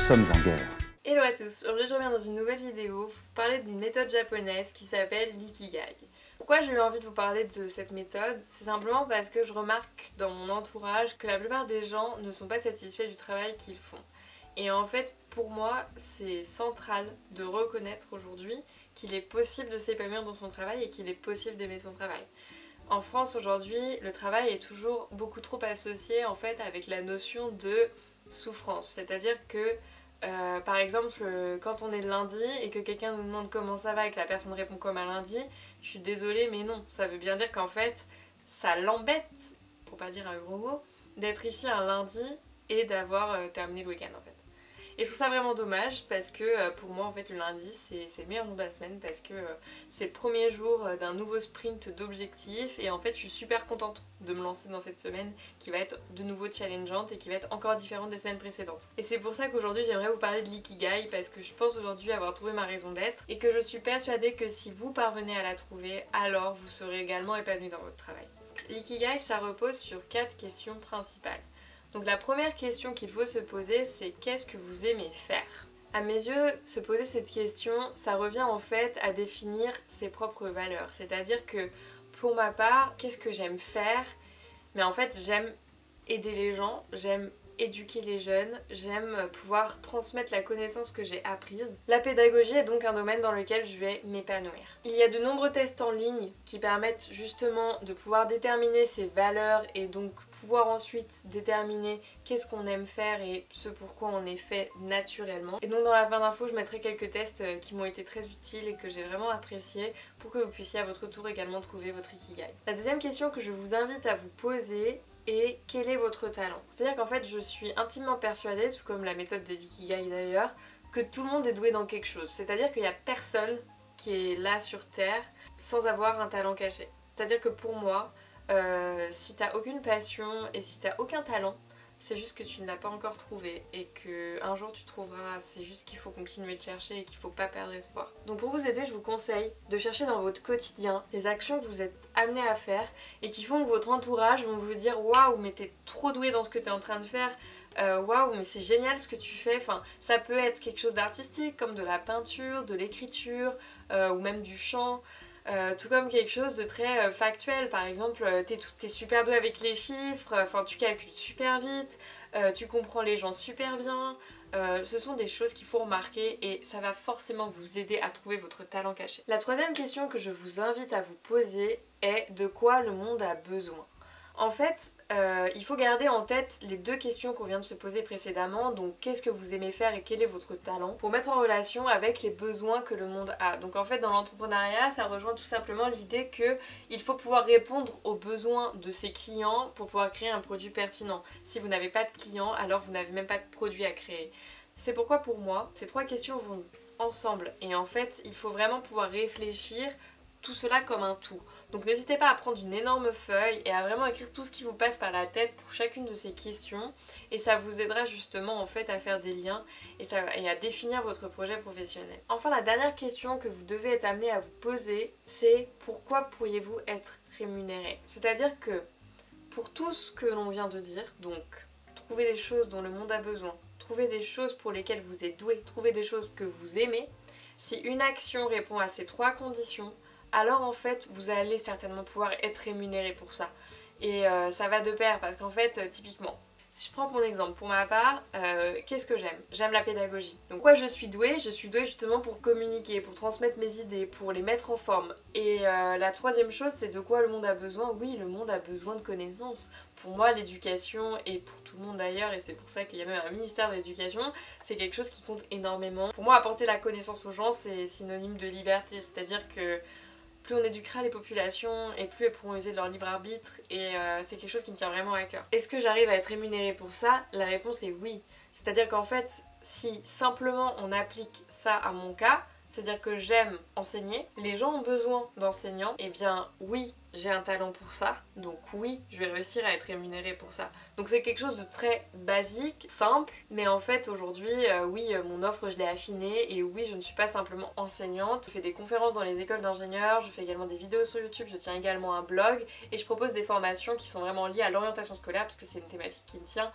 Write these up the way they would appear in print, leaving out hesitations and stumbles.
sommes en guerre. Hello à tous, aujourd'hui je reviens dans une nouvelle vidéo pour parler d'une méthode japonaise qui s'appelle l'ikigai. Pourquoi j'ai eu envie de vous parler de cette méthode? C'est simplement parce que je remarque dans mon entourage que la plupart des gens ne sont pas satisfaits du travail qu'ils font. Et en fait, pour moi, c'est central de reconnaître aujourd'hui qu'il est possible de s'épanouir dans son travail et qu'il est possible d'aimer son travail. En France aujourd'hui, le travail est toujours beaucoup trop associé en fait avec la notion de souffrance. C'est-à-dire que par exemple, quand on est lundi et que quelqu'un nous demande comment ça va et que la personne répond comme un lundi, je suis désolée mais non, ça veut bien dire qu'en fait ça l'embête, pour pas dire un gros mot, d'être ici un lundi et d'avoir terminé le week-end en fait. Et je trouve ça vraiment dommage parce que pour moi en fait le lundi c'est le meilleur jour de la semaine parce que c'est le premier jour d'un nouveau sprint d'objectifs et en fait je suis super contente de me lancer dans cette semaine qui va être de nouveau challengeante et qui va être encore différente des semaines précédentes. Et c'est pour ça qu'aujourd'hui j'aimerais vous parler de l'ikigai parce que je pense aujourd'hui avoir trouvé ma raison d'être et que je suis persuadée que si vous parvenez à la trouver, alors vous serez également épanoui dans votre travail. L'ikigai ça repose sur 4 questions principales. Donc la première question qu'il faut se poser, c'est qu'est-ce que vous aimez faire? À mes yeux, se poser cette question, ça revient en fait à définir ses propres valeurs. C'est-à-dire que pour ma part, qu'est-ce que j'aime faire? Mais en fait, j'aime aider les gens, j'aime éduquer les jeunes, j'aime pouvoir transmettre la connaissance que j'ai apprise. La pédagogie est donc un domaine dans lequel je vais m'épanouir. Il y a de nombreux tests en ligne qui permettent justement de pouvoir déterminer ces valeurs et donc pouvoir ensuite déterminer qu'est-ce qu'on aime faire et ce pourquoi on est fait naturellement. Et donc dans la fin d'info, je mettrai quelques tests qui m'ont été très utiles et que j'ai vraiment appréciés pour que vous puissiez à votre tour également trouver votre ikigai. La deuxième question que je vous invite à vous poser, et quel est votre talent? C'est-à-dire qu'en fait je suis intimement persuadée, tout comme la méthode de l'ikigai d'ailleurs, que tout le monde est doué dans quelque chose. C'est-à-dire qu'il n'y a personne qui est là sur Terre sans avoir un talent caché. C'est-à-dire que pour moi, si t'as aucune passion et si t'as aucun talent, c'est juste que tu ne l'as pas encore trouvé et qu'un jour tu trouveras, c'est juste qu'il faut continuer de chercher et qu'il ne faut pas perdre espoir. Donc pour vous aider, je vous conseille de chercher dans votre quotidien les actions que vous êtes amenés à faire et qui font que votre entourage vont vous dire waouh mais t'es trop doué dans ce que t'es en train de faire, waouh mais c'est génial ce que tu fais. Enfin, ça peut être quelque chose d'artistique comme de la peinture, de l'écriture ou même du chant. Tout comme quelque chose de très factuel, par exemple t'es super doué avec les chiffres, enfin tu calcules super vite, tu comprends les gens super bien, ce sont des choses qu'il faut remarquer et ça va forcément vous aider à trouver votre talent caché. La troisième question que je vous invite à vous poser est de quoi le monde a besoin? En fait, il faut garder en tête les deux questions qu'on vient de se poser précédemment, donc qu'est-ce que vous aimez faire et quel est votre talent, pour mettre en relation avec les besoins que le monde a. Donc en fait dans l'entrepreneuriat, ça rejoint tout simplement l'idée qu'il faut pouvoir répondre aux besoins de ses clients pour pouvoir créer un produit pertinent. Si vous n'avez pas de clients, alors vous n'avez même pas de produit à créer. C'est pourquoi pour moi, ces trois questions vont ensemble et en fait il faut vraiment pouvoir réfléchir tout cela comme un tout. Donc n'hésitez pas à prendre une énorme feuille et à vraiment écrire tout ce qui vous passe par la tête pour chacune de ces questions et ça vous aidera justement en fait à faire des liens et à définir votre projet professionnel. Enfin la dernière question que vous devez être amené à vous poser, c'est pourquoi pourriez-vous être rémunéré? C'est-à-dire que pour tout ce que l'on vient de dire, donc trouver des choses dont le monde a besoin, trouver des choses pour lesquelles vous êtes doué, trouver des choses que vous aimez, si une action répond à ces trois conditions, alors en fait vous allez certainement pouvoir être rémunéré pour ça. Et ça va de pair parce qu'en fait typiquement, si je prends mon exemple, pour ma part, qu'est-ce que j'aime? J'aime la pédagogie. Donc quoi je suis douée? Je suis douée justement pour communiquer, pour transmettre mes idées, pour les mettre en forme. Et la troisième chose, c'est de quoi le monde a besoin? Oui, le monde a besoin de connaissances. Pour moi, l'éducation, et pour tout le monde d'ailleurs, et c'est pour ça qu'il y a même un ministère de l'éducation, c'est quelque chose qui compte énormément. Pour moi, apporter la connaissance aux gens, c'est synonyme de liberté, c'est-à-dire que plus on éduquera les populations et plus elles pourront user de leur libre arbitre et c'est quelque chose qui me tient vraiment à cœur. Est-ce que j'arrive à être rémunérée pour ça? La réponse est oui. C'est-à-dire qu'en fait, si simplement on applique ça à mon cas, c'est-à-dire que j'aime enseigner, les gens ont besoin d'enseignants, et bien oui, j'ai un talent pour ça, donc oui, je vais réussir à être rémunérée pour ça. Donc c'est quelque chose de très basique, simple, mais en fait aujourd'hui, oui, mon offre je l'ai affinée, et oui, je ne suis pas simplement enseignante. Je fais des conférences dans les écoles d'ingénieurs, je fais également des vidéos sur YouTube, je tiens également un blog, et je propose des formations qui sont vraiment liées à l'orientation scolaire, parce que c'est une thématique qui me tient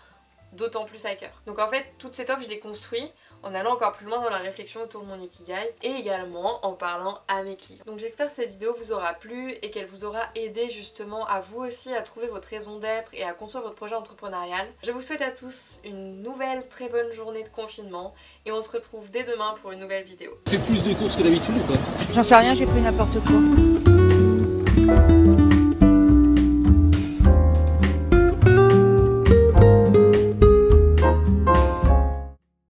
d'autant plus à cœur. Donc en fait, toute cette offre, je l'ai construite en allant encore plus loin dans la réflexion autour de mon Ikigai et également en parlant à mes clients. Donc j'espère que cette vidéo vous aura plu et qu'elle vous aura aidé justement à vous aussi à trouver votre raison d'être et à construire votre projet entrepreneurial. Je vous souhaite à tous une nouvelle très bonne journée de confinement et on se retrouve dès demain pour une nouvelle vidéo. Tu fais plus de courses que d'habitude ou pas? J'en sais rien, j'ai pris n'importe quoi.